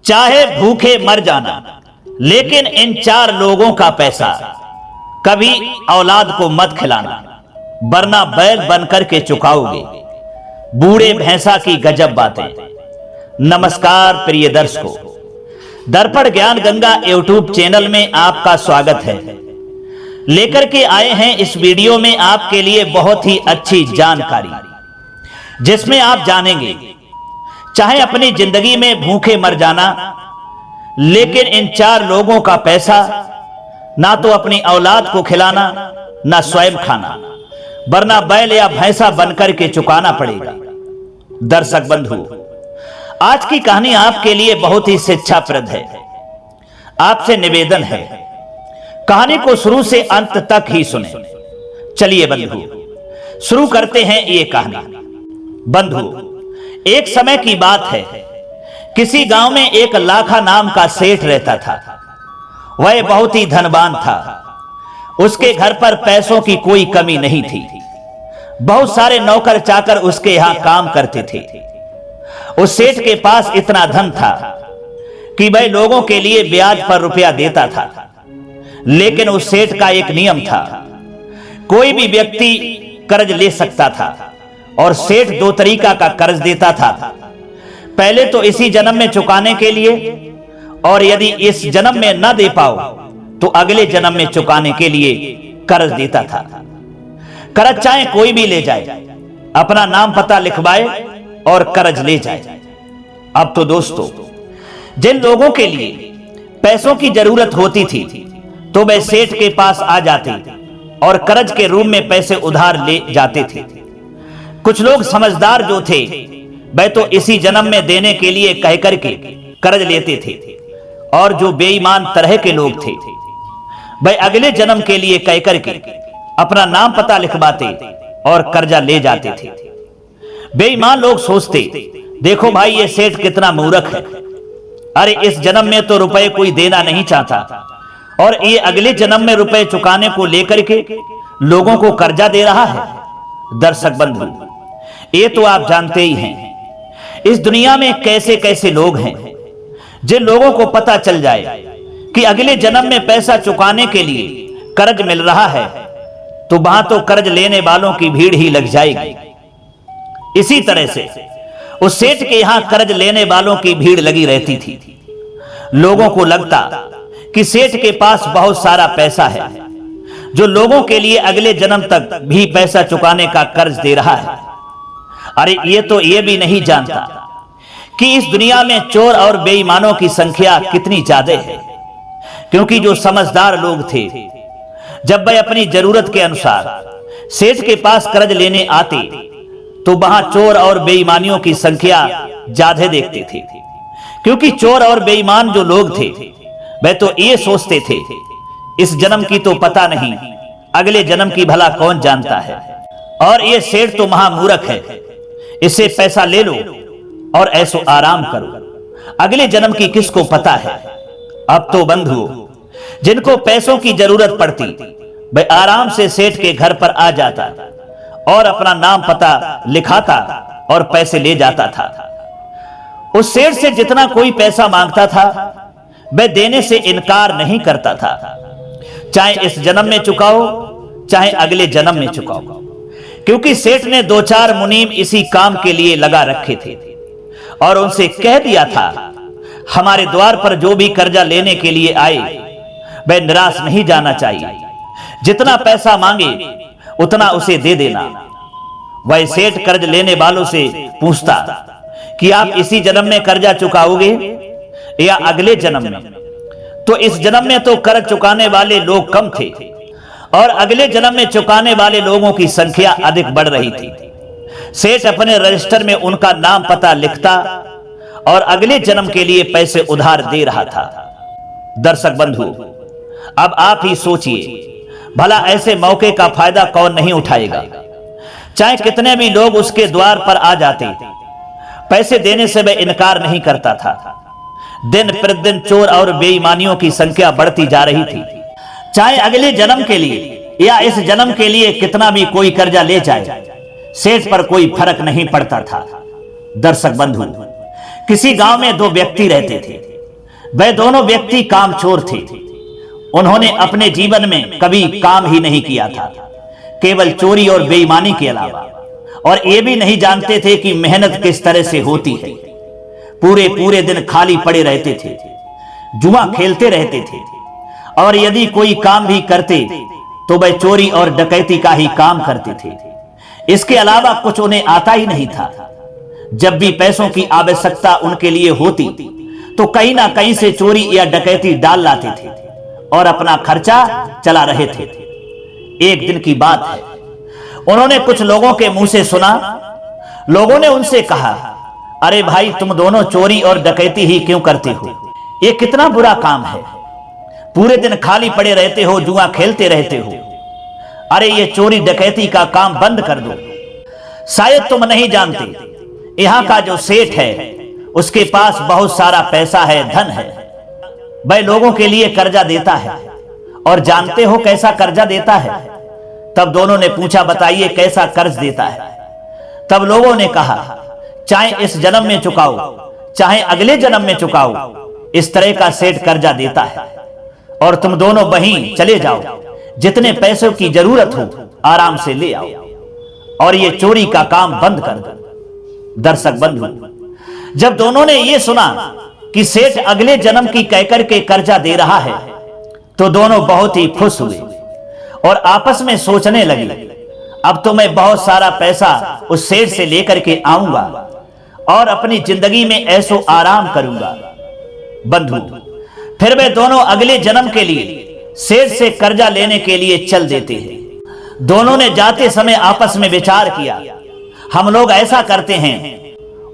चाहे भूखे मर जाना, लेकिन इन चार लोगों का पैसा कभी औलाद को मत खिलाना, वरना बैल बनकर के चुकाओगे। बूढ़े भैंसा की गजब बातें। नमस्कार प्रिय दर्शकों, दर्पण ज्ञान गंगा यूट्यूब चैनल में आपका स्वागत है। लेकर के आए हैं इस वीडियो में आपके लिए बहुत ही अच्छी जानकारी, जिसमें आप जानेंगे चाहे अपनी जिंदगी में भूखे मर जाना, लेकिन इन चार लोगों का पैसा ना तो अपनी औलाद को खिलाना, ना स्वयं खाना, वरना बैल या भैंसा बनकर के चुकाना पड़ेगा। दर्शक बंधु, आज की कहानी आपके लिए बहुत ही शिक्षाप्रद है। आपसे निवेदन है, कहानी को शुरू से अंत तक ही सुने। चलिए बंधु, शुरू करते हैं ये कहानी। बंधु, एक समय की बात है, किसी गांव में एक लाखा नाम का सेठ रहता था। वह बहुत ही धनवान था। उसके घर पर पैसों की कोई कमी नहीं थी। बहुत सारे नौकर चाकर उसके यहां काम करते थे। उस सेठ के पास इतना धन था कि वह लोगों के लिए ब्याज पर रुपया देता था। लेकिन उस सेठ का एक नियम था, कोई भी व्यक्ति कर्ज ले सकता था, और सेठ दो तरीका का कर्ज देता था। पहले तो इसी जन्म में चुकाने के लिए, और यदि इस जन्म में न दे पाओ तो अगले जन्म में चुकाने के लिए कर्ज देता था। कर्ज चाहे कोई भी ले जाए, अपना नाम पता लिखवाए और कर्ज ले जाए। अब तो दोस्तों, जिन लोगों के लिए पैसों की जरूरत होती थी तो वे सेठ के पास आ जाते और कर्ज के रूप में पैसे उधार ले जाते थे। कुछ लोग समझदार जो थे, वे तो इसी जन्म में देने के लिए कह करके कर्ज लेते थे, और जो बेईमान तरह के लोग थे, वे अगले जन्म के लिए कह करके अपना नाम पता लिखवाते और कर्जा ले जाते थे। बेईमान लोग सोचते, देखो भाई ये सेठ कितना मूर्ख है, अरे इस जन्म में तो रुपए कोई देना नहीं चाहता, और ये अगले जन्म में रुपए चुकाने को लेकर के लोगों को कर्जा दे रहा है। दर्शक बंधु, ये तो आप जानते ही हैं, इस दुनिया में कैसे कैसे लोग हैं। जिन लोगों को पता चल जाए कि अगले जन्म में पैसा चुकाने के लिए कर्ज मिल रहा है, तो वहां तो कर्ज लेने वालों की भीड़ ही लग जाएगी। इसी तरह से उस सेठ के यहां कर्ज लेने वालों की भीड़ लगी रहती थी। लोगों को लगता कि सेठ के पास बहुत सारा पैसा है, जो लोगों के लिए अगले जन्म तक भी पैसा चुकाने का कर्ज दे रहा है। अरे ये तो ये भी नहीं जानता कि इस दुनिया में चोर और बेईमानों की संख्या कितनी ज्यादा है। क्योंकि जो समझदार लोग थे, जब वे अपनी जरूरत के अनुसार सेठ के पास कर्ज लेने आते, तो वहां चोर और बेईमानियों की संख्या ज्यादा देखते थे। क्योंकि चोर और बेईमान जो लोग थे, वे तो ये सोचते थे, इस जन्म की तो पता नहीं, अगले जन्म की भला कौन जानता है, और ये सेठ तो महामूर्ख है, इससे पैसा ले लो और ऐसो आराम करो, अगले जन्म की किसको पता है। अब तो बंधु, जिनको पैसों की जरूरत पड़ती, वे आराम से सेठ के घर पर आ जाता और अपना नाम पता लिखाता और पैसे ले जाता था। उस सेठ से जितना कोई पैसा मांगता था, वह देने से इनकार नहीं करता था, चाहे इस जन्म में चुकाओ चाहे अगले जन्म में चुकाओ। क्योंकि सेठ ने दो चार मुनीम इसी काम के लिए लगा रखे थे, और उनसे कह दिया था, हमारे द्वार पर जो भी कर्जा लेने के लिए आए, वह निराश नहीं जाना चाहिए, जितना पैसा मांगे उतना उसे दे देना। वह सेठ कर्ज लेने वालों से पूछता कि आप इसी जन्म में कर्जा चुकाओगे या अगले जन्म में। तो इस जन्म में तो कर्ज चुकाने वाले लोग कम थे, और अगले जन्म में चुकाने वाले लोगों की संख्या अधिक बढ़ रही थी। सेठ अपने रजिस्टर में उनका नाम पता लिखता और अगले जन्म के लिए पैसे उधार दे रहा था। दर्शक बंधु, अब आप ही सोचिए, भला ऐसे मौके का फायदा कौन नहीं उठाएगा। चाहे कितने भी लोग उसके द्वार पर आ जाते, पैसे देने से वह इनकार नहीं करता था। दिन प्रतिदिन चोर और बेईमानियों की संख्या बढ़ती जा रही थी। चाहे अगले जन्म के लिए या इस जन्म के लिए कितना भी कोई कर्जा ले जाए, सेठ पर कोई फर्क नहीं पड़ता था। दर्शक बंधु, किसी गांव में दो व्यक्ति रहते थे। वह दोनों व्यक्ति कामचोर थे। उन्होंने अपने जीवन में कभी काम ही नहीं किया था, केवल चोरी और बेईमानी के अलावा, और ये भी नहीं जानते थे कि मेहनत किस तरह से होती है। पूरे पूरे दिन खाली पड़े रहते थे, जुआ खेलते रहते थे, और यदि कोई काम भी करते तो वह चोरी और डकैती का ही काम करते थे। इसके अलावा कुछ उन्हें आता ही नहीं था। जब भी पैसों की आवश्यकता उनके लिए होती तो कहीं ना कहीं से चोरी या डकैती डाल लाते थे और अपना खर्चा चला रहे थे। एक दिन की बात है, उन्होंने कुछ लोगों के मुंह से सुना। लोगों ने उनसे कहा, अरे भाई, तुम दोनों चोरी और डकैती ही क्यों करते हो? ये कितना बुरा काम है। पूरे दिन खाली पड़े रहते हो, जुआ खेलते रहते हो। अरे ये चोरी डकैती का काम बंद कर दो। शायद तुम नहीं जानते, यहां का जो सेठ है उसके पास बहुत सारा पैसा है, धन है। वह लोगों के लिए कर्जा देता है, और जानते हो कैसा कर्जा देता है? तब दोनों ने पूछा, बताइए कैसा कर्ज देता है? तब लोगों ने कहा, चाहे इस जन्म में चुकाओ, चाहे अगले जन्म में चुकाओ, इस तरह का सेठ कर्जा देता है। और तुम दोनों वहीं चले जाओ, जितने पैसों की जरूरत हो आराम से ले आओ, और ये चोरी का काम बंद कर दो। दर्शक बंधु, जब दोनों ने ये सुना कि सेठ अगले जन्म की कहकर के कर्जा दे रहा है, तो दोनों बहुत ही खुश हुए और आपस में सोचने लगे, अब तो मैं बहुत सारा पैसा उस सेठ से लेकर के आऊंगा और अपनी जिंदगी में ऐसो आराम करूंगा। बंधु, फिर वे दोनों अगले जन्म के लिए सेठ से कर्जा लेने के लिए चल देते हैं। दोनों ने जाते समय आपस में विचार किया, हम लोग ऐसा करते हैं,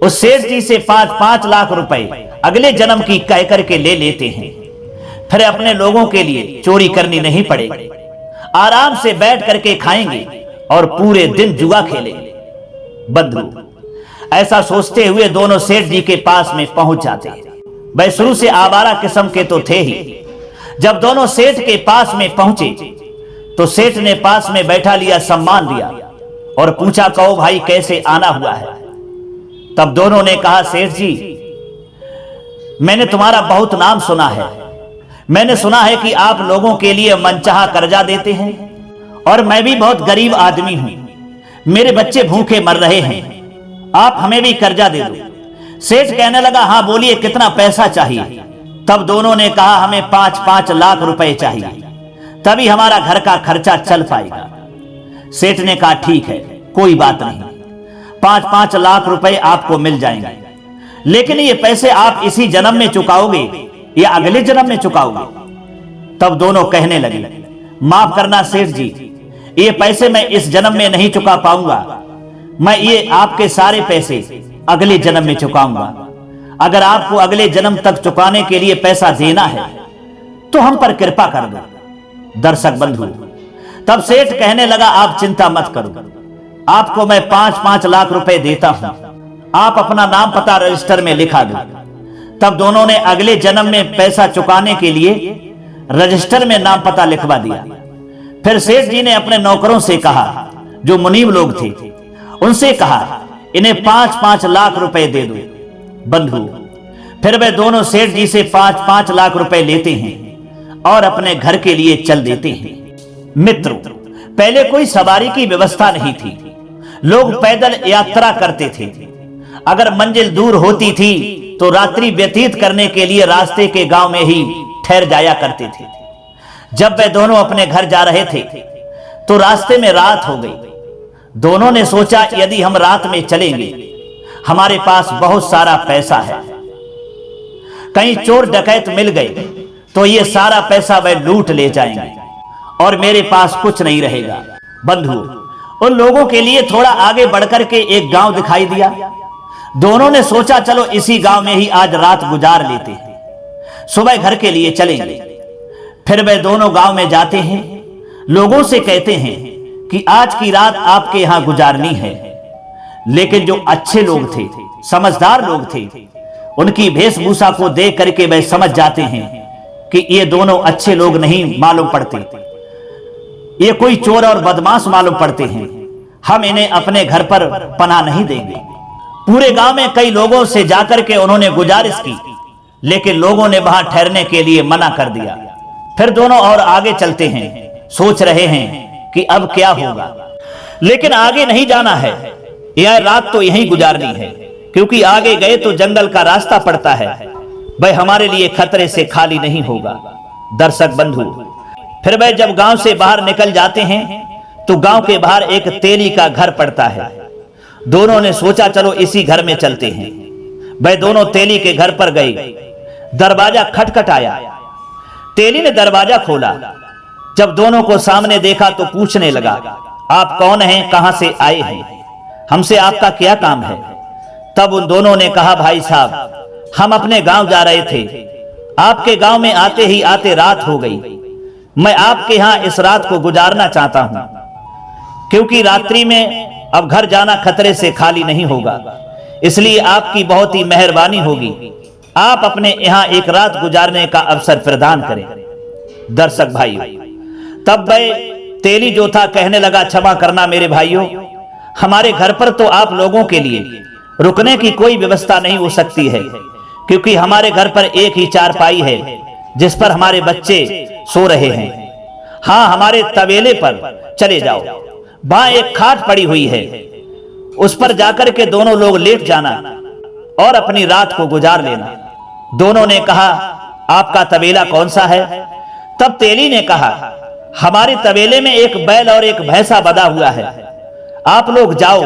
उस सेठ जी से 5-5 लाख रुपए अगले जन्म की कह करके ले लेते हैं, फिर अपने लोगों के लिए चोरी करनी नहीं पड़ेगी, आराम से बैठ करके खाएंगे और पूरे दिन जुआ खेलेंगे। बंधु, ऐसा सोचते हुए दोनों सेठ जी के पास में पहुंच जाते हैं। वह शुरू से आवारा किस्म के तो थे ही। जब दोनों सेठ के पास में पहुंचे तो सेठ ने पास में बैठा लिया, सम्मान दिया और पूछा, कहो भाई कैसे आना हुआ है? तब दोनों ने कहा, सेठ जी, मैंने तुम्हारा बहुत नाम सुना है। मैंने सुना है कि आप लोगों के लिए मनचाहा कर्जा देते हैं, और मैं भी बहुत गरीब आदमी हूं, मेरे बच्चे भूखे मर रहे हैं, आप हमें भी कर्जा दे दो। सेठ कहने लगा, हाँ बोलिए कितना पैसा चाहिए? तब दोनों ने कहा, हमें 5-5 लाख रुपए चाहिए, तभी हमारा घर का खर्चा चल पाएगा। सेठ ने कहा, ठीक है, कोई बात नहीं, 5-5 लाख रुपए आपको मिल जाएंगे, लेकिन ये पैसे आप इसी जन्म में चुकाओगे या अगले जन्म में चुकाओगे? तब दोनों कहने लगे, माफ करना सेठ जी, ये पैसे मैं इस जन्म में नहीं चुका पाऊंगा, मैं ये आपके सारे पैसे अगले जन्म में चुकाऊंगा। अगर आपको अगले जन्म तक चुकाने के लिए पैसा देना है तो हम पर कृपा कर दो। दर्शक बंधु, तब सेठ कहने लगा, आप चिंता मत करो, आपको मैं 5-5 लाख रुपए देता हूं, आप अपना नाम पता रजिस्टर में लिखा दो। तब दोनों ने अगले जन्म में पैसा चुकाने के लिए रजिस्टर में नाम पता लिखवा दिया। फिर सेठ जी ने अपने नौकरों से कहा, जो मुनीम लोग थे, उनसे कहा, इन्हें 5-5 लाख रुपए दे दो। बंधु, फिर वे दोनों सेठ जी से 5-5 लाख रुपए लेते हैं और अपने घर के लिए चल देते हैं। मित्रों, पहले कोई सवारी की व्यवस्था नहीं थी, लोग पैदल यात्रा करते थे। अगर मंजिल दूर होती थी तो रात्रि व्यतीत करने के लिए रास्ते के गांव में ही ठहर जाया करते थे। जब वे दोनों अपने घर जा रहे थे तो रास्ते में रात हो गई। दोनों ने सोचा, यदि हम रात में चलेंगे, हमारे पास बहुत सारा पैसा है, कहीं चोर डकैत मिल गए तो ये सारा पैसा वे लूट ले जाएंगे और मेरे पास कुछ नहीं रहेगा। बंधु, उन लोगों के लिए थोड़ा आगे बढ़कर के एक गांव दिखाई दिया। दोनों ने सोचा, चलो इसी गांव में ही आज रात गुजार लेते हैं, सुबह घर के लिए चलेंगे। फिर वे दोनों गांव में जाते हैं, लोगों से कहते हैं कि आज की रात आपके यहां गुजारनी है। लेकिन जो अच्छे लोग थे, समझदार लोग थे, उनकी वेशभूषा को देख करके वे समझ जाते हैं कि ये दोनों अच्छे लोग नहीं मालूम पड़ते, ये कोई चोर और बदमाश मालूम पड़ते हैं, हम इन्हें अपने घर पर पनाह नहीं देंगे। पूरे गांव में कई लोगों से जाकर के उन्होंने गुजारिश की लेकिन लोगों ने वहां ठहरने के लिए मना कर दिया। फिर दोनों और आगे चलते हैं, सोच रहे हैं कि अब क्या होगा, लेकिन आगे नहीं जाना है, यह रात तो यहीं गुजारनी है, क्योंकि आगे गए तो जंगल का रास्ता पड़ता है, वह हमारे लिए खतरे से खाली नहीं होगा। दर्शक बंधु, फिर वह जब गांव से बाहर निकल जाते हैं तो गांव के बाहर एक तेली का घर पड़ता है। दोनों ने सोचा चलो इसी घर में चलते हैं। वह दोनों तेली के घर पर गए। दरवाजा खटखटाया। तेली ने दरवाजा खोला। जब दोनों को सामने देखा तो पूछने लगा, आप कौन हैं, कहां से आए हैं, हमसे आपका क्या काम है? तब उन दोनों ने कहा, भाई साहब, हम अपने गांव जा रहे थे, आपके गांव में आते ही आते रात हो गई। मैं आपके यहां इस रात को गुजारना चाहता हूं, क्योंकि रात्रि में अब घर जाना खतरे से खाली नहीं होगा, इसलिए आपकी बहुत ही मेहरबानी होगी, आप अपने यहां एक रात गुजारने का अवसर प्रदान करें। दर्शक भाइयों, तब वह तेली जो था कहने लगा, क्षमा करना मेरे भाइयों, हमारे घर पर तो आप लोगों के लिए रुकने की कोई व्यवस्था नहीं हो सकती है, क्योंकि हमारे घर पर एक ही चारपाई है जिस पर हमारे बच्चे सो रहे हैं। हाँ, हमारे तबेले पर चले जाओ, वहां एक खाट पड़ी हुई है, उस पर जाकर के दोनों लोग लेट जाना और अपनी रात को गुजार लेना। दोनों ने कहा, आपका तबेला कौन सा है? तब तेली ने कहा, हमारे तबेले में एक बैल और एक भैंसा बंधा हुआ है, आप लोग जाओ,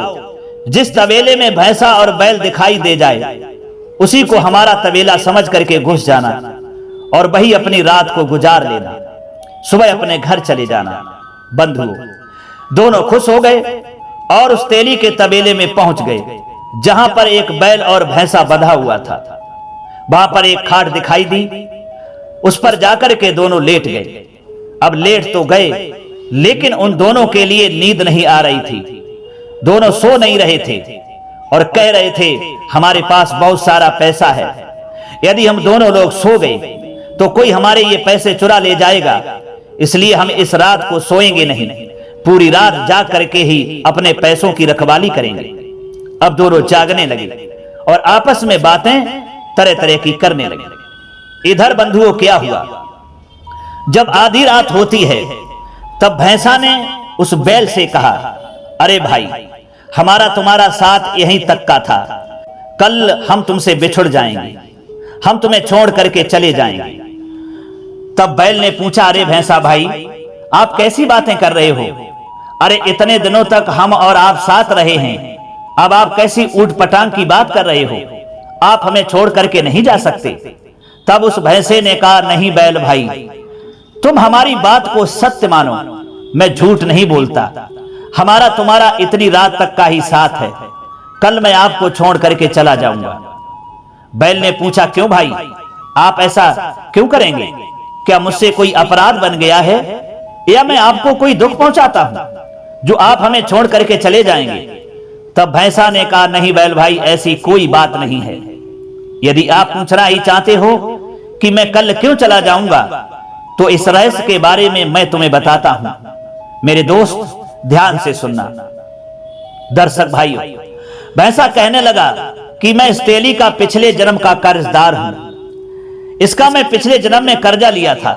जिस तबेले में भैंसा और बैल दिखाई दे जाए उसी को हमारा तबेला समझ करके घुस जाना और वही अपनी रात को गुजार लेना, सुबह अपने घर चले जाना। बंधुओं, दोनों खुश हो गए और उस तेली के तबेले में पहुंच गए, जहां पर एक बैल और भैंसा बंधा हुआ था। वहां पर एक खाट दिखाई दी, उस पर जाकर के दोनों लेट गए। अब लेट तो गए, लेकिन उन दोनों के लिए नींद नहीं आ रही थी। दोनों सो नहीं रहे थे और कह रहे थे, हमारे पास बहुत सारा पैसा है, यदि हम दोनों लोग सो गए तो कोई हमारे ये पैसे चुरा ले जाएगा, इसलिए हम इस रात को सोएंगे नहीं, पूरी रात जाग करके ही अपने पैसों की रखवाली करेंगे। अब दोनों जागने लगे और आपस में बातें तरह तरह की करने लगे। इधर बंधुओं क्या हुआ, जब आधी रात होती है तब भैंसा ने उस बैल से कहा, अरे भाई, हमारा तुम्हारा साथ यहीं तक का था, कल हम तुमसे बिछुड़ जाएंगे, हम तुम्हें छोड़ करके चले जाएंगे। तब बैल ने पूछा, अरे भैंसा भाई, आप कैसी बातें कर रहे हो? अरे इतने दिनों तक हम और आप साथ रहे हैं, अब आप कैसी ऊट पटांग की बात कर रहे हो? आप हमें छोड़ करके नहीं जा सकते। तब उस भैंसे ने कहा, नहीं बैल भाई, तुम हमारी बात को सत्य मानो, मैं झूठ नहीं बोलता, हमारा तुम्हारा इतनी रात तक का ही साथ है, कल मैं आपको छोड़ करके चला जाऊंगा। बैल ने पूछा, क्यों भाई, आप ऐसा क्यों करेंगे? क्या मुझसे कोई अपराध बन गया है, या मैं आपको कोई दुख पहुंचाता हूं जो आप हमें छोड़ करके चले जाएंगे? तब भैंसा ने कहा, नहीं बैल भाई, ऐसी कोई बात नहीं है, यदि आप पूछना ही चाहते हो कि मैं कल क्यों चला जाऊंगा, तो इस रहस्य के बारे में मैं तुम्हें बताता हूं। मेरे दोस्त, ध्यान से सुनना। दर्शक भाइयों, भैंसा कहने लगा कि मैं इस तेली का पिछले जन्म का कर्जदार हूं, इसका मैं पिछले जन्म में कर्जा लिया था,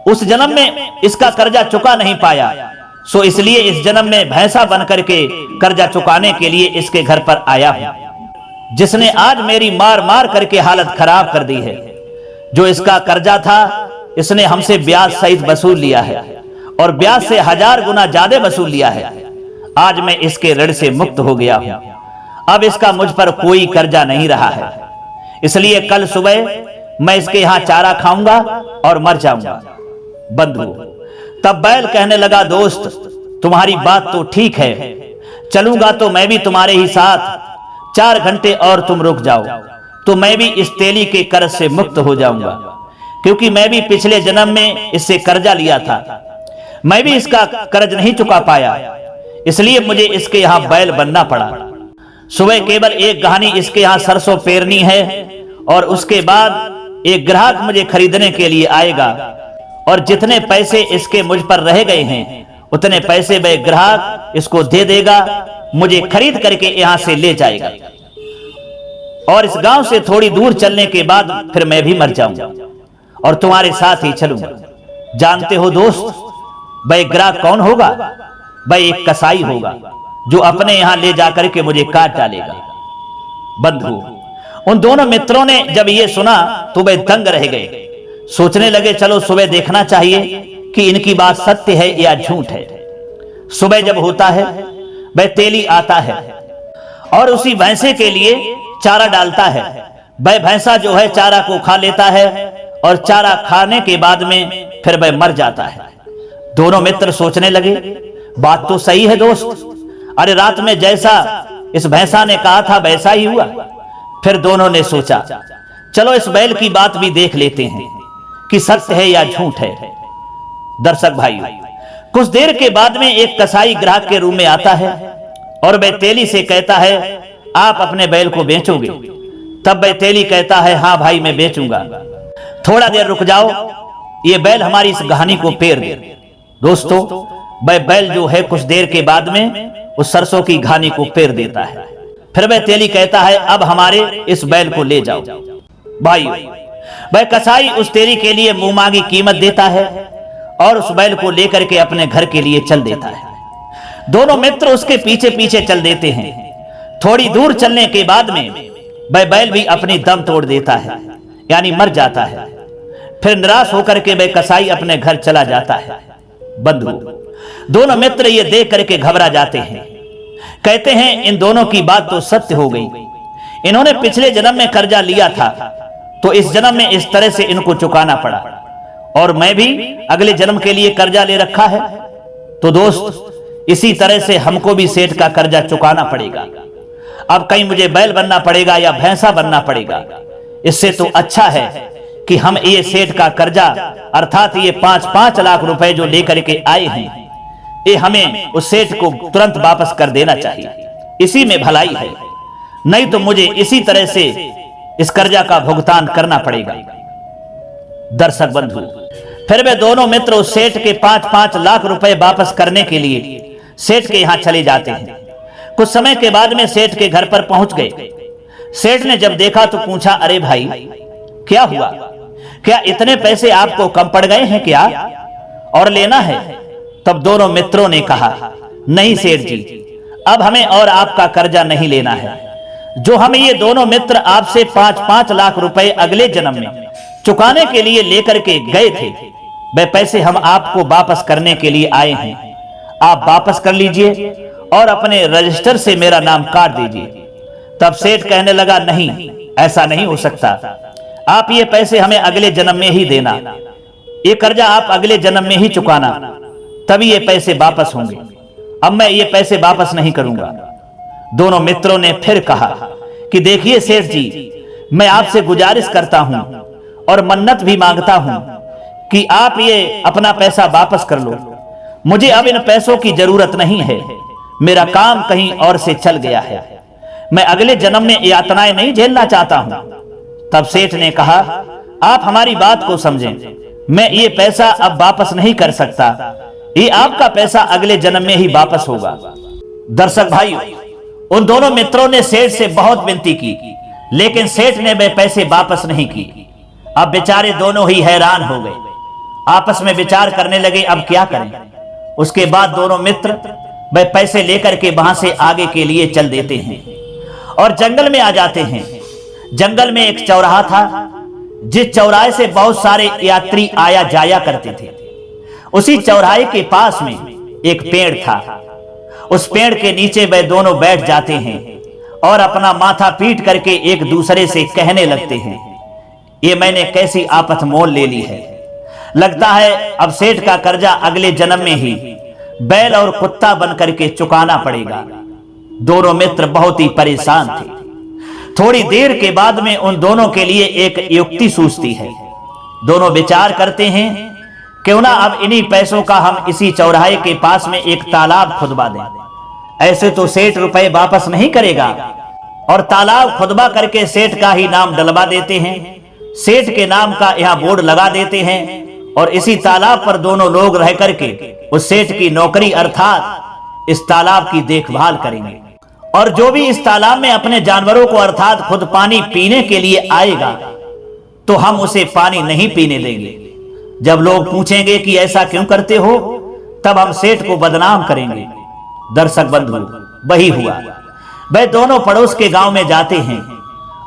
उस जन्म में इसका कर्जा चुका नहीं पाया, सो इसलिए इस जन्म में भैंसा बन करके कर्जा चुकाने के लिए इसके घर पर आया हूं, जिसने आज मेरी मार मार करके हालत खराब कर दी है। जो इसका कर्जा था इसने हमसे ब्याज सहित वसूल लिया है और ब्याज से 1000 गुना ज्यादा वसूल लिया है। आज मैं इसके ऋण से मुक्त हो गया हूं, अब इसका मुझ पर कोई कर्जा नहीं रहा है, इसलिए कल सुबह मैं इसके यहां चारा खाऊंगा और मर जाऊंगा। बंधु, तब बैल कहने लगा, दोस्त, तुम्हारी बात तो ठीक है, चलूंगा तो मैं भी तुम्हारे ही साथ, 4 घंटे और तुम रुक जाओ तो मैं भी इस तेली के कर्ज से मुक्त हो जाऊंगा, क्योंकि मैं भी पिछले जन्म में इससे कर्जा लिया था, मैं भी इसका कर्ज नहीं चुका पाया, इसलिए मुझे इसके यहां बैल बनना पड़ा। सुबह केवल एक गहानी इसके यहां सरसों पेरनी है और उसके बाद एक ग्राहक मुझे खरीदने के लिए आएगा और जितने पैसे इसके मुझ पर रह गए हैं उतने पैसे वह ग्राहक इसको दे देगा, मुझे खरीद करके यहां से ले जाएगा। और इस गांव से थोड़ी दूर चलने के बाद फिर मैं भी मर जाऊंगा और तुम्हारे साथ ही चलूंगा। जानते हो दोस्त, वह ग्राहक कौन होगा? वह एक कसाई होगा जो अपने यहां ले जाकर के मुझे काट डालेगा। बंधु, उन दोनों मित्रों ने जब ये सुना तो वे दंग रह गए। सोचने लगे चलो सुबह देखना चाहिए कि इनकी बात सत्य है या झूठ है। सुबह जब होता है वह तेली आता है और उसी भैंसे के लिए चारा डालता है। वह भैंसा जो है चारा को खा लेता है और चारा खाने के बाद में फिर वह मर जाता है। दोनों मित्र सोचने लगे बात तो सही है दोस्त, अरे रात में जैसा इस भैंसा ने कहा था वैसा ही हुआ। फिर दोनों ने सोचा चलो इस बैल की बात भी देख लेते हैं कि सत्य है या झूठ है। दर्शक भाई, कुछ देर के बाद में एक कसाई ग्राहक के रूम में आता है और वह तेली से कहता है आप अपने बैल को बेचोगे? तब वह तेली कहता है हाँ भाई मैं बेचूंगा, थोड़ा देर रुक जाओ, ये बैल हमारी इस कहानी को पेर दे। दोस्तों, वह बैल जो है कुछ देर के बाद में उस सरसों की घानी को पेर देता है। फिर वह तेली कहता है अब हमारे इस बैल को ले जाओ। भाई, वह कसाई उस तेली के लिए मुंह मांगी कीमत देता है और उस बैल को लेकर के अपने घर के लिए चल देता है। दोनों मित्र उसके पीछे पीछे चल देते हैं। थोड़ी दूर चलने के बाद में वह बैल भी अपनी दम तोड़ देता है, यानी मर जाता है। फिर निराश होकर के वह कसाई अपने घर चला जाता है। बंधु, दोनों मित्र ये देख करके घबरा जाते हैं। कहते हैं इन दोनों की बात तो सत्य हो गई। इन्होंने पिछले जन्म में कर्जा लिया था तो इस जन्म में इस तरह से इनको चुकाना पड़ा, और मैं भी अगले जन्म के लिए कर्जा ले रखा है। तो दोस्त, इसी तरह से हमको भी सेठ का कर्जा चुकाना पड़ेगा। अब कहीं मुझे बैल बनना पड़ेगा या भैंसा बनना पड़ेगा। इससे तो अच्छा है कि हम ये सेठ का कर्जा अर्थात ये 5-5 लाख रुपए जो लेकर के आए हैं, ये हमें उस सेठ को तुरंत वापस कर देना चाहिए। इसी में भलाई है, नहीं तो मुझे इसी तरह से इस कर्जा का भुगतान करना पड़ेगा। दर्शक बंधु, फिर वे दोनों मित्र उस सेठ के 5-5 लाख रुपए वापस करने के लिए सेठ के यहां चले जाते हैं। कुछ समय के बाद में सेठ के घर पर पहुंच गए। सेठ ने जब देखा तो पूछा अरे भाई क्या हुआ, क्या इतने पैसे आपको कम पड़ गए हैं क्या, और लेना है? तब दोनों मित्रों ने कहा नहीं सेठ जी, अब हमें और आपका कर्जा नहीं लेना है। जो हम ये दोनों मित्र आपसे 5-5 लाख रुपए अगले जन्म में चुकाने के लिए लेकर के गए थे, वे पैसे हम आपको वापस करने के लिए आए हैं। आप वापस कर लीजिए और अपने रजिस्टर से मेरा नाम काट दीजिए। तब सेठ कहने लगा नहीं, ऐसा नहीं हो सकता, आप ये पैसे हमें अगले जन्म में ही देना, ये कर्जा आप अगले जन्म में ही चुकाना, तभी ये पैसे वापस होंगे। अब मैं ये पैसे वापस नहीं करूंगा। दोनों मित्रों ने फिर कहा कि देखिए सेठ जी, मैं आपसे गुजारिश करता हूं और मन्नत भी मांगता हूं कि आप ये अपना पैसा वापस कर लो। मुझे अब इन पैसों की जरूरत नहीं है, मेरा काम कहीं और से चल गया है, मैं अगले जन्म में यातनाएं नहीं झेलना चाहता हूं। तब सेठ ने कहा आप हमारी बात को समझें, मैं ये पैसा अब वापस नहीं कर सकता, ये आपका पैसा अगले जन्म में ही वापस होगा। दर्शक भाइयों, उन दोनों मित्रों ने सेठ से बहुत विनती की, लेकिन सेठ ने वे पैसे वापस नहीं की। अब बेचारे दोनों ही हैरान हो गए, आपस में विचार करने लगे अब क्या करें। उसके बाद दोनों मित्र वे पैसे लेकर के वहां से आगे के लिए चल देते हैं और जंगल में आ जाते हैं। जंगल में एक चौराहा था, जिस चौराहे से बहुत सारे यात्री आया जाया करते थे। उसी चौराहे के पास में एक पेड़ था। उस पेड़ के नीचे वे दोनों बैठ जाते हैं और अपना माथा पीट करके एक दूसरे से कहने लगते हैं ये मैंने कैसी आफत मोल ले ली है, लगता है अब सेठ का कर्जा अगले जन्म में ही बैल और कुत्ता बन करके चुकाना पड़ेगा। दोनों मित्र बहुत ही परेशान थे। थोड़ी देर के बाद में उन दोनों के लिए एक युक्ति सूझती है। दोनों विचार करते हैं क्यों ना अब इन्हीं पैसों का हम इसी चौराहे के पास में एक तालाब खुदवा दें। ऐसे तो सेठ रुपए वापस नहीं करेगा, और तालाब खुदवा करके सेठ का ही नाम डलवा देते हैं। सेठ के नाम का यहाँ बोर्ड लगा देते हैं और इसी तालाब पर दोनों लोग रह करके उस सेठ की नौकरी अर्थात इस तालाब की देखभाल करेंगे। और जो भी इस तालाब में अपने जानवरों को अर्थात खुद पानी पीने के लिए आएगा तो हम उसे पानी नहीं पीने देंगे। जब लोग पूछेंगे कि ऐसा क्यों करते हो, तब हम सेठ को बदनाम करेंगे। दर्शक बंधु, वही हुआ। वे दोनों पड़ोस के गांव में जाते हैं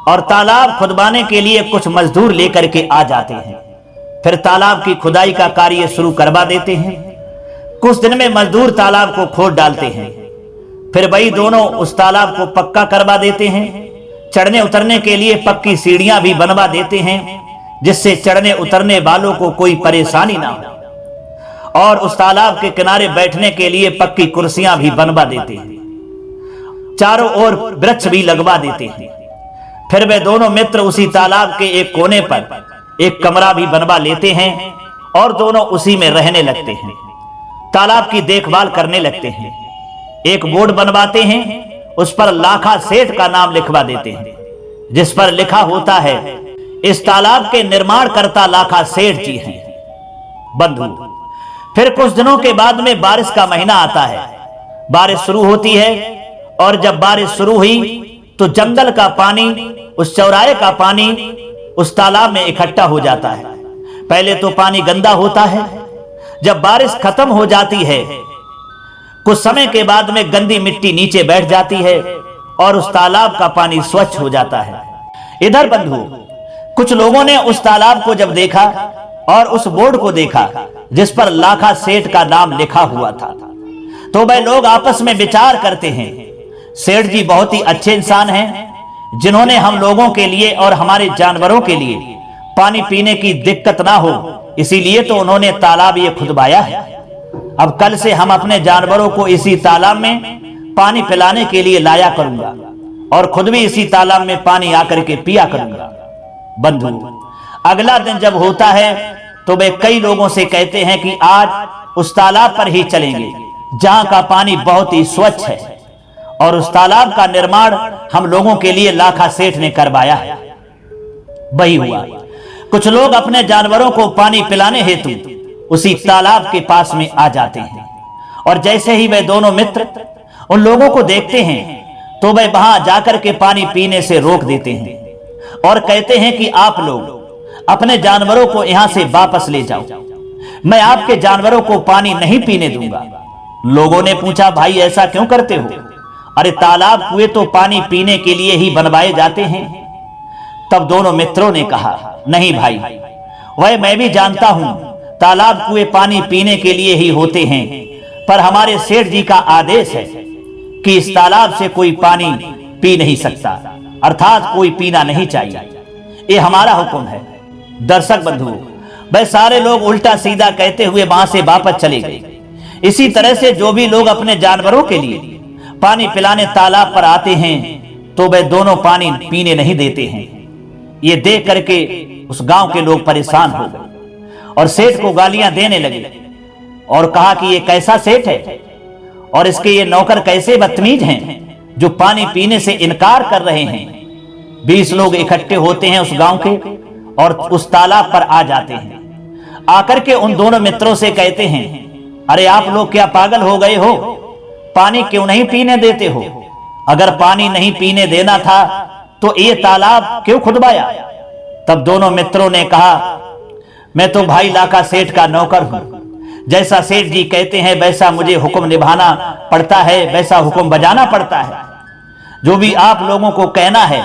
और तालाब खुदवाने के लिए कुछ मजदूर लेकर के आ जाते हैं। फिर तालाब की खुदाई का कार्य शुरू करवा देते हैं। कुछ दिन में मजदूर तालाब को खोद डालते हैं। फिर वही दोनों उस तालाब को पक्का करवा देते हैं। चढ़ने उतरने के लिए पक्की सीढ़ियां भी बनवा देते हैं, जिससे चढ़ने उतरने वालों को कोई परेशानी ना हो। और उस तालाब के किनारे बैठने के लिए पक्की कुर्सियां भी बनवा देते हैं। चारों ओर वृक्ष भी लगवा देते हैं। फिर वे दोनों मित्र उसी तालाब के एक कोने पर एक कमरा भी बनवा लेते हैं और दोनों उसी में रहने लगते हैं। तालाब की देखभाल करने लगते हैं। एक बोर्ड बनवाते हैं, उस पर लाखा सेठ का नाम लिखवा देते हैं, जिस पर लिखा होता है इस तालाब के निर्माणकर्ता लाखा सेठ जी हैं। बंधु, फिर कुछ दिनों के बाद में बारिश का महीना आता है। बारिश शुरू होती है और जब बारिश शुरू हुई तो जंगल का पानी, उस चौराहे का पानी उस तालाब में इकट्ठा हो जाता है। पहले तो पानी गंदा होता है। जब बारिश खत्म हो जाती है, कुछ समय के बाद में गंदी मिट्टी नीचे बैठ जाती है और उस तालाब का पानी स्वच्छ हो जाता है। इधर बंधु, कुछ लोगों ने उस तालाब को जब देखा और उस बोर्ड को देखा जिस पर लाखा सेठ का नाम लिखा हुआ था, तो वह लोग आपस में विचार करते हैं, सेठ जी बहुत ही अच्छे इंसान हैं, जिन्होंने हम लोगों के लिए और हमारे जानवरों के लिए पानी पीने की दिक्कत ना हो, इसीलिए तो उन्होंने तालाब ये खुदवाया है। अब कल से हम अपने जानवरों को इसी तालाब में पानी पिलाने के लिए लाया करूंगा और खुद भी इसी तालाब में पानी आकर के पिया करूंगा। बंधु, अगला दिन जब होता है तो वे कई लोगों से कहते हैं कि आज उस तालाब पर ही चलेंगे जहां का पानी बहुत ही स्वच्छ है और उस तालाब का निर्माण हम लोगों के लिए लाखा सेठ ने करवाया है। वही हुआ। कुछ लोग अपने जानवरों को पानी पिलाने हेतु उसी तालाब के पास में आ जाते हैं और जैसे ही वे दोनों मित्र उन लोगों को देखते हैं तो वे वहां जाकर के पानी पीने से रोक देते हैं और कहते हैं कि आप लोग अपने जानवरों को यहां से वापस ले जाओ, मैं आपके जानवरों को पानी नहीं पीने दूंगा। लोगों ने पूछा, भाई ऐसा क्यों करते हो? अरे तालाब कुएं तो पानी पीने के लिए ही बनवाए जाते हैं। तब दोनों मित्रों ने कहा, नहीं भाई, वह मैं भी जानता हूं तालाब कुएं पानी पीने के लिए ही होते हैं, पर हमारे सेठ जी का आदेश है कि इस तालाब से कोई पानी पी नहीं सकता, अर्थात कोई पीना नहीं चाहिए, ये हमारा हुक्म है। दर्शक बंधु, वह सारे लोग उल्टा सीधा कहते हुए वहां से वापस चले गए। इसी तरह से जो भी लोग अपने जानवरों के लिए पानी पिलाने तालाब पर आते हैं तो वे दोनों पानी पीने नहीं देते हैं। ये देख करके उस गांव के लोग परेशान हो गए और सेठ को गालियां देने लगे और कहा कि ये कैसा सेठ है और इसके ये नौकर कैसे बदतमीज हैं जो पानी पीने से इनकार कर रहे हैं। 20 लोग इकट्ठे होते हैं उस गांव के और उस तालाब पर आ जाते हैं। आकर के उन दोनों मित्रों से कहते हैं, अरे आप लोग क्या पागल हो गए हो? पानी क्यों नहीं पीने देते हो? अगर पानी नहीं पीने देना था तो ये तालाब क्यों खुदवाया? तब दोनों मित्रों ने कहा, मैं तो भाई लाखा सेठ का नौकर हूं, जैसा सेठ जी कहते हैं वैसा मुझे हुक्म निभाना पड़ता है, वैसा हुक्म बजाना पड़ता है। जो भी आप लोगों को कहना है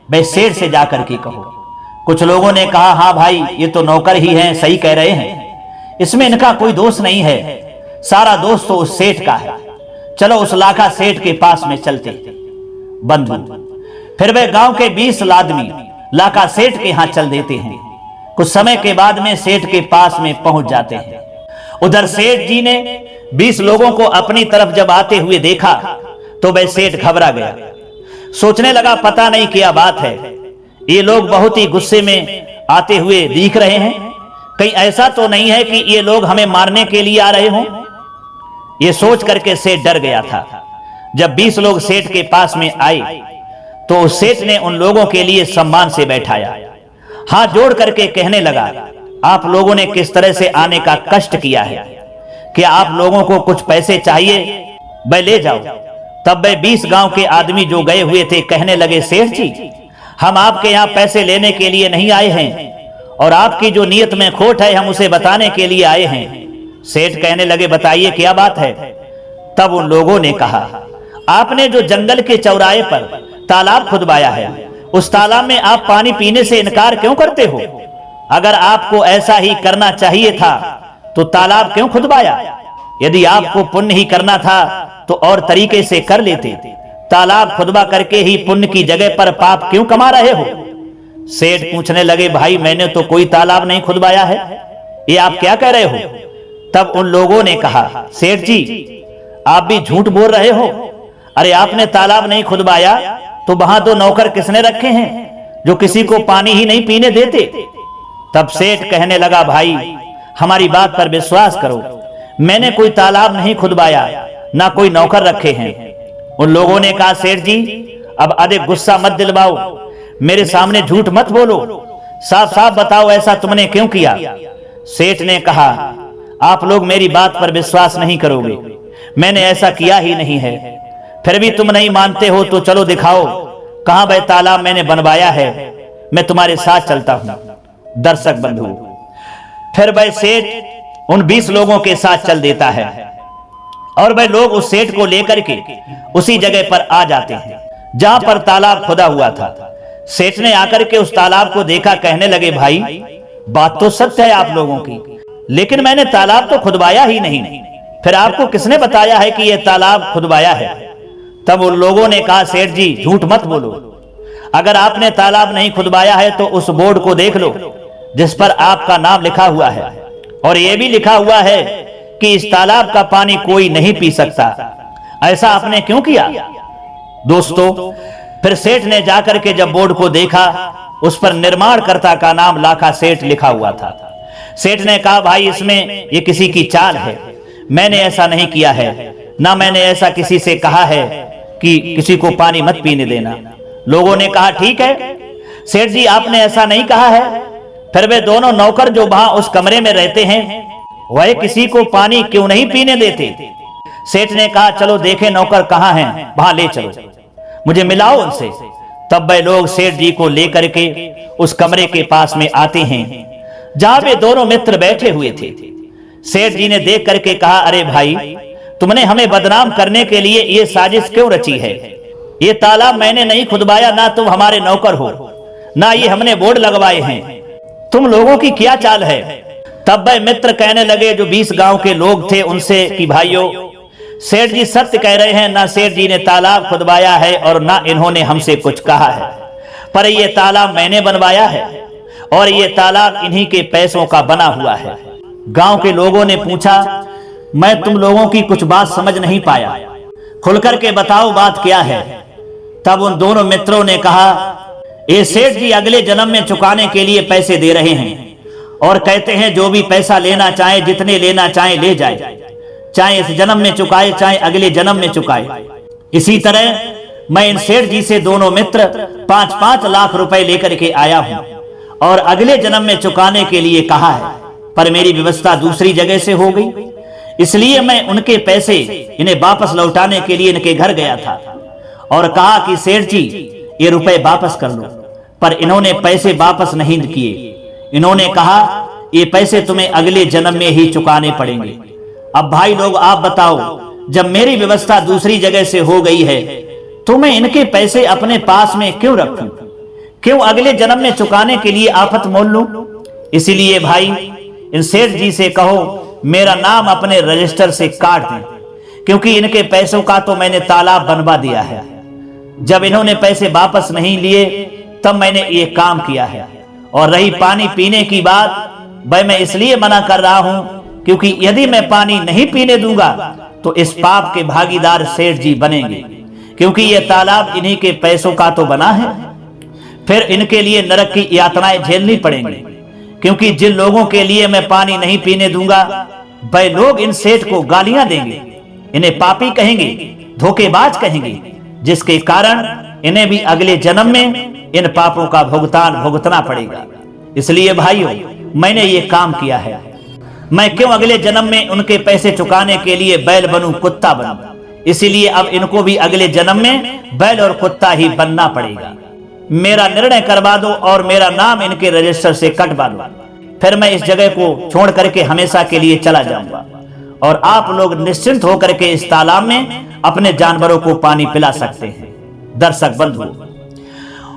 वह सेठ से जाकर के कहो। कुछ लोगों ने कहा, हाँ भाई, ये तो नौकर ही हैं, सही कह रहे हैं, इसमें इनका कोई दोष नहीं है, सारा दोष तो उस सेठ का है, चलो उस लाखा सेठ के पास में चलते। बंधु, फिर वे गांव के 20 आदमी लाखा सेठ के यहां चल देते हैं। कुछ समय के बाद में सेठ के पास में पहुंच जाते हैं। उधर सेठ जी ने 20 लोगों को अपनी तरफ जब आते हुए देखा तो वह सेठ घबरा गया। सोचने लगा, पता नहीं क्या बात है, ये लोग बहुत ही गुस्से में आते हुए दिख रहे हैं, कहीं ऐसा तो नहीं है कि ये लोग हमें मारने के लिए आ रहे हों। ये सोच करके सेठ डर गया था। जब 20 लोग सेठ के पास में आए तो सेठ ने उन लोगों के लिए सम्मान से बैठाया, हाथ जोड़ करके कहने लगा, आप लोगों ने किस तरह से आने का कष्ट किया है, क्या आप लोगों को कुछ पैसे चाहिए? वह ले जाओ, तब वे 20 गांव के आदमी जो गए हुए थे कहने लगे, सेठ जी, हम आपके यहाँ पैसे लेने के लिए नहीं आए हैं और आपकी जो नीयत में खोट है हम उसे बताने के लिए आए हैं। सेठ कहने लगे, बताइए क्या बात है। तब उन लोगों ने कहा, आपने जो जंगल के चौराहे पर तालाब खुदवाया है, उस तालाब में आप पानी पीने से इनकार क्यों करते हो? अगर आपको ऐसा ही करना चाहिए था तो तालाब क्यों खुदवाया? यदि आपको पुण्य ही करना था तो और तरीके से कर लेते। तालाब खुदवा करके ही पुण्य की जगह पर पाप क्यों कमा रहे हो? सेठ पूछने लगे, भाई मैंने तो कोई तालाब नहीं खुदवाया है, ये आप क्या कह रहे हो? तब उन लोगों ने कहा, सेठ जी आप भी झूठ बोल रहे हो। अरे आपने तालाब नहीं खुदवाया तो वहां 2 नौकर किसने रखे हैं जो किसी को पानी ही नहीं पीने देते? तब सेठ कहने लगा, भाई हमारी बात पर विश्वास करो, मैंने कोई तालाब नहीं खुदवाया, ना कोई नौकर रखे हैं। उन लोगों ने कहा, सेठ जी अब अधिक गुस्सा मत दिलवाओ, मेरे सामने झूठ मत बोलो, साफ साफ बताओ ऐसा तुमने क्यों किया? सेठ ने कहा, आप लोग मेरी बात पर विश्वास नहीं करोगे, मैंने ऐसा किया ही नहीं है। फिर भी तुम नहीं मानते हो तो चलो दिखाओ कहां वह तालाब मैंने बनवाया है, मैं तुम्हारे साथ चलता हूं। दर्शक बंधु, फिर वह सेठ उन 20 लोगों के साथ चल देता है और वह लोग उस सेठ को लेकर के उसी जगह पर आ जाते हैं जहां पर तालाब खुदा हुआ था। सेठ ने आकर के उस तालाब को देखा, कहने लगे, भाई बात तो सत्य है आप लोगों की, लेकिन मैंने तालाब तो खुदवाया ही नहीं, फिर आपको किसने बताया है कि यह तालाब खुदवाया है? तब उन लोगों ने कहा, सेठ जी झूठ मत बोलो, अगर आपने तालाब नहीं खुदवाया है तो उस बोर्ड को देख लो जिस पर आपका नाम लिखा हुआ है, और यह भी लिखा हुआ है कि इस तालाब का पानी कोई नहीं पी सकता। ऐसा आपने क्यों किया? दोस्तों, फिर सेठ ने जाकर के जब बोर्ड को देखा, उस पर निर्माणकर्ता का नाम लाखा सेठ लिखा हुआ था। सेठ ने कहा, भाई इसमें ये किसी की चाल है, मैंने ऐसा नहीं किया है, ना मैंने ऐसा किसी से कहा है कि किसी को पानी मत पीने देना। लोगों ने कहा, ठीक है सेठ जी आपने ऐसा नहीं कहा है, फिर वे दोनों नौकर जो वहां उस कमरे में रहते हैं वह किसी को पानी क्यों नहीं पीने देते? सेठ ने कहा, चलो देखे नौकर कहां हैं, वहां ले चलो, मुझे मिलाओ उनसे। तब वे लोग सेठ जी को लेकर के उस कमरे के पास में आते हैं जहां वे दोनों मित्र बैठे हुए थे। सेठ जी ने देख करके कहा, अरे भाई तुमने हमें बदनाम करने के लिए ये साजिश क्यों रची है? ये तालाब मैंने नहीं खुदवाया, ना तुम हमारे नौकर हो, ना ये हमने बोर्ड लगवाए हैं, तुम लोगों की क्या चाल है? तब वह मित्र कहने लगे जो 20 गांव के लोग थे उनसे कि भाइयों सेठ जी सत्य कह रहे हैं, ना सेठ जी ने तालाब खुदवाया है और ना इन्होंने हमसे कुछ कहा है, पर ये तालाब मैंने बनवाया है और ये तालाब इन्हीं के पैसों का बना हुआ है। गांव के लोगों ने पूछा, मैं तुम लोगों की कुछ बात समझ नहीं पाया, खुलकर के बताओ बात क्या है? तब उन दोनों मित्रों ने कहा, ये सेठ जी अगले जन्म में चुकाने के लिए पैसे दे रहे हैं और कहते हैं जो भी पैसा लेना चाहे, जितने लेना चाहे ले जाए, चाहे इस जन्म में चुकाए चाहे अगले जन्म में चुकाए। इसी तरह मैं इन सेठ जी से दोनों मित्र 5-5 लाख रुपए लेकर के आया हूं और अगले जन्म में चुकाने के लिए कहा है, पर मेरी व्यवस्था दूसरी जगह से हो गई, इसलिए मैं उनके पैसे इन्हें वापस लौटाने के लिए इनके घर गया था और कहा कि सेठ जी ये रुपए वापस कर लो, पर इन्होंने पैसे वापस नहीं किए। इन्होंने कहा ये पैसे तुम्हें अगले जन्म में ही चुकाने पड़ेंगे। अब भाई लोग आप बताओ, जब मेरी व्यवस्था दूसरी जगह से हो गई है तो मैं इनके पैसे अपने पास में क्यों रखूं? क्यों अगले जन्म में चुकाने के लिए आफत मोल लूं? इसीलिए भाई इन सेठ जी से कहो मेरा नाम अपने रजिस्टर से काट दें, क्योंकि इनके पैसों का तो मैंने तालाब बनवा दिया है। जब इन्होंने पैसे वापस नहीं लिए तब मैंने ये काम किया है। और रही पानी पीने की बात, भाई मैं इसलिए मना कर रहा हूं क्योंकि यदि मैं पानी नहीं पीने दूंगा तो इस पाप के भागीदार सेठ जी बनेंगे, क्योंकि ये तालाब इन्हीं के पैसों का तो बना है। फिर इनके लिए नरक की यातनाएं झेलनी पड़ेंगी, क्योंकि जिन लोगों के लिए मैं पानी नहीं पीने दूंगा वह लोग इन सेठ को गालियां देंगे, इन्हें पापी कहेंगे, धोखेबाज कहेंगे, जिसके कारण इन्हें भी अगले जन्म में इन पापों का भुगतान भुगतना पड़ेगा। इसलिए भाइयों मैंने ये काम किया है। मैं क्यों अगले जन्म में उनके पैसे चुकाने के लिए बैल बनूं, कुत्ता बनूं? इसीलिए अब इनको भी अगले जन्म में बैल और कुत्ता ही बनना पड़ेगा। मेरा निर्णय करवा दो और मेरा नाम इनके रजिस्टर से कटवा दो, फिर मैं इस जगह को छोड़ करके हमेशा के लिए चला जाऊंगा और आप लोग निश्चिंत होकर के इस तालाब में अपने जानवरों को पानी पिला सकते हैं। दर्शक बंधु,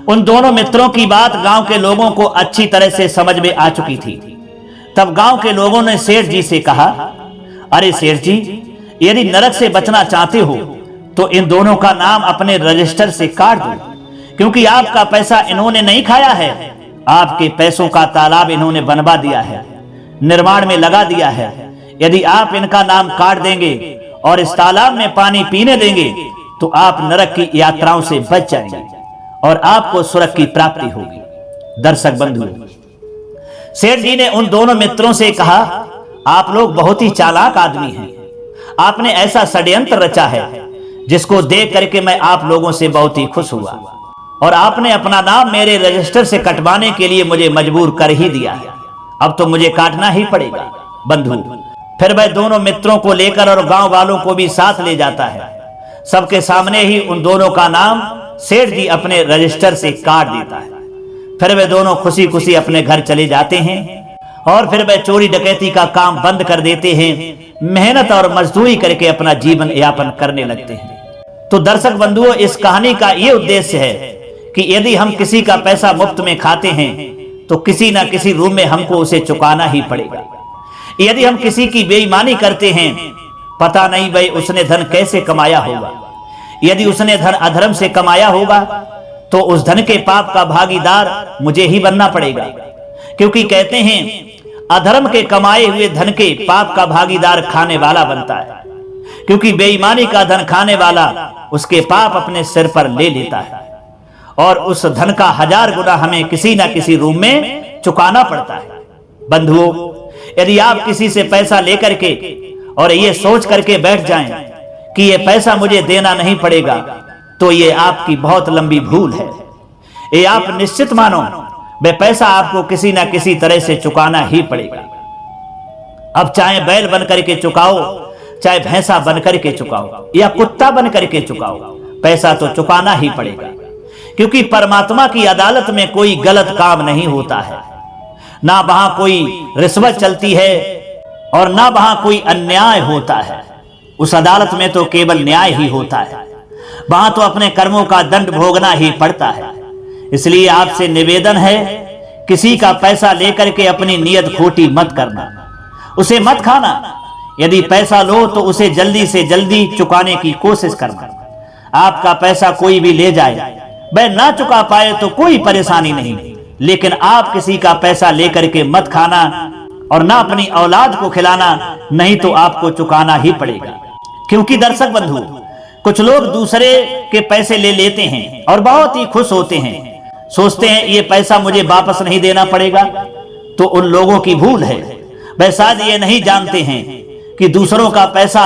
उन दोनों मित्रों की बात गांव के लोगों को अच्छी तरह से समझ में आ चुकी थी। तब गांव के लोगों ने सेठ जी से कहा, अरे सेठ जी, यदि नरक से बचना चाहते हो तो इन दोनों का नाम अपने रजिस्टर से काट दो, क्योंकि आपका पैसा इन्होंने नहीं खाया है। आपके पैसों का तालाब इन्होंने बनवा दिया है, निर्माण में लगा दिया है। यदि आप इनका नाम काट देंगे और इस तालाब में पानी पीने देंगे तो आप नरक की यात्राओं से बच जाएंगे और आपको स्वर्ग की प्राप्ति होगी। दर्शक बंधु, सेठ जी ने उन दोनों मित्रों से कहा, आप लोग बहुत ही चालाक आदमी हैं। आपने ऐसा षड्यंत्र रचा है जिसको देख करके मैं आप लोगों से बहुत ही खुश हुआ और आपने अपना नाम मेरे रजिस्टर से कटवाने के लिए मुझे मजबूर कर ही दिया है। अब तो मुझे काटना ही पड़ेगा। बंधु, फिर वह दोनों मित्रों को लेकर और गांव वालों को भी साथ ले जाता है। सबके सामने ही उन दोनों का नाम सेठ जी अपने रजिस्टर से काट देता है। फिर वे दोनों खुशी खुशी अपने घर चले जाते हैं और फिर वे चोरी डकैती का काम बंद कर देते हैं, मेहनत और मजदूरी करके अपना जीवन यापन करने लगते हैं। तो दर्शक बंधुओं, इस कहानी का यह उद्देश्य है कि यदि हम किसी का पैसा मुफ्त में खाते हैं तो किसी ना किसी रूप में हमको उसे चुकाना ही पड़ेगा। यदि हम किसी की बेईमानी करते हैं, पता नहीं भाई उसने धन कैसे कमाया होगा। यदि उसने धन अधर्म से कमाया होगा तो उस धन के पाप का भागीदार मुझे ही बनना पड़ेगा, क्योंकि कहते हैं अधर्म के कमाए हुए धन के पाप का भागीदार खाने वाला बनता है, क्योंकि बेईमानी का धन खाने वाला उसके पाप अपने सिर पर ले लेता है और उस धन का 1000 गुना हमें किसी ना किसी रूप में चुकाना पड़ता है। बंधुओं, यदि आप किसी से पैसा लेकर के और ये सोच करके बैठ जाएं कि ये पैसा मुझे देना नहीं पड़ेगा, तो ये आपकी बहुत लंबी भूल है। ये आप निश्चित मानो, वे पैसा आपको किसी ना किसी तरह से चुकाना ही पड़ेगा। अब चाहे बैल बन करके चुकाओ, चाहे भैंसा बन करके चुकाओ या कुत्ता बन करके चुकाओ, पैसा तो चुकाना ही पड़ेगा, क्योंकि परमात्मा की अदालत में कोई गलत काम नहीं होता है। ना वहां कोई रिश्वत चलती है और ना वहां कोई अन्याय होता है। उस अदालत में तो केवल न्याय ही होता है। वहां तो अपने कर्मों का दंड भोगना ही पड़ता है। इसलिए आपसे निवेदन है, किसी का पैसा लेकर के अपनी नीयत खोटी मत करना, उसे मत खाना। यदि पैसा लो तो उसे जल्दी से जल्दी चुकाने की कोशिश करना। आपका पैसा कोई भी ले जाए, वह ना चुका पाए तो कोई परेशानी नहीं, लेकिन आप किसी का पैसा लेकर के मत खाना और ना अपनी औलाद को खिलाना, नहीं तो आपको चुकाना ही पड़ेगा। क्योंकि दर्शक बंधु, कुछ लोग दूसरे के पैसे ले लेते हैं और बहुत ही खुश होते हैं, सोचते हैं ये पैसा मुझे वापस नहीं देना पड़ेगा। तो उन लोगों की भूल है। वह शायद ये नहीं जानते हैं कि दूसरों का पैसा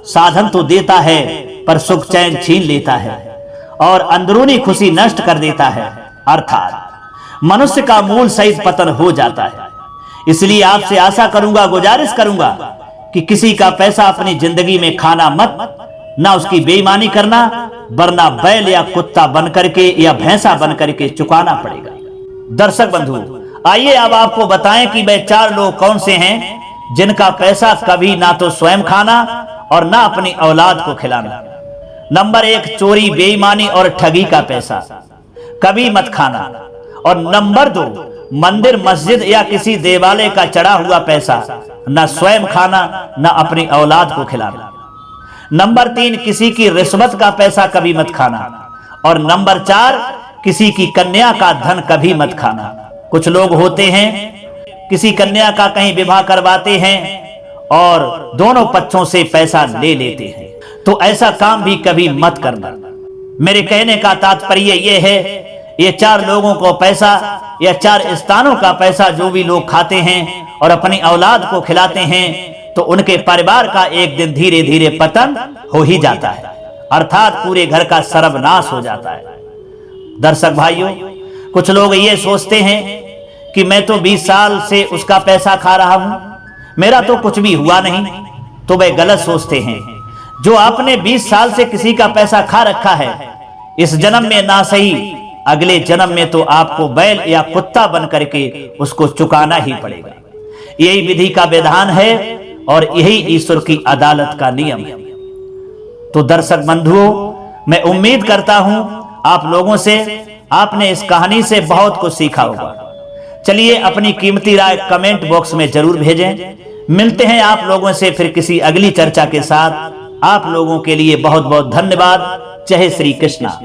साधन तो देता है पर सुख चैन छीन लेता है और अंदरूनी खुशी नष्ट कर देता है, अर्थात मनुष्य का मूल सहित पतन हो जाता है। इसलिए आपसे आशा करूंगा, गुजारिश करूंगा कि किसी का पैसा अपनी जिंदगी में खाना मत, ना उसकी बेईमानी करना, वरना बैल या कुत्ता बन करके या भैंसा बन करके चुकाना पड़ेगा। दर्शक बंधु, आइए अब आपको बताएं कि वे 4 लोग कौन से हैं जिनका पैसा कभी ना तो स्वयं खाना और ना अपनी औलाद को खिलाना। नंबर 1, चोरी, बेईमानी और ठगी का पैसा कभी मत खाना। और नंबर 2, मंदिर, मस्जिद या किसी देवालय का चढ़ा हुआ पैसा न स्वयं खाना न अपनी औलाद को खिलाना। नंबर 3, किसी की रिश्वत का पैसा कभी मत खाना। और नंबर 4, किसी की कन्या का धन कभी मत खाना। कुछ लोग होते हैं किसी कन्या का कहीं विवाह करवाते हैं और दोनों पक्षों से पैसा ले लेते हैं, तो ऐसा काम भी कभी मत करना। मेरे कहने का तात्पर्य यह है, ये 4 लोगों को पैसा या 4 स्थानों का पैसा जो भी लोग खाते हैं और अपनी औलाद को खिलाते हैं, तो उनके परिवार का एक दिन धीरे धीरे पतन हो ही जाता है, अर्थात पूरे घर का सर्वनाश हो जाता है। दर्शक भाइयों, कुछ लोग ये सोचते हैं कि मैं तो 20 साल से उसका पैसा खा रहा हूं, मेरा तो कुछ भी हुआ नहीं, तो वे गलत सोचते हैं। जो आपने 20 साल से किसी का पैसा खा रखा है, इस जन्म में ना सही, अगले जन्म में तो आपको बैल या कुत्ता बन करके उसको चुकाना ही पड़ेगा। यही विधि का विधान है और यही ईश्वर की अदालत का नियम है। तो दर्शक बंधुओं, मैं उम्मीद करता हूं आप लोगों से आपने इस कहानी से बहुत कुछ सीखा होगा। चलिए अपनी कीमती राय कमेंट बॉक्स में जरूर भेजें। मिलते हैं आप लोगों से फिर किसी अगली चर्चा के साथ। आप लोगों के लिए बहुत बहुत धन्यवाद। जय श्री कृष्णा।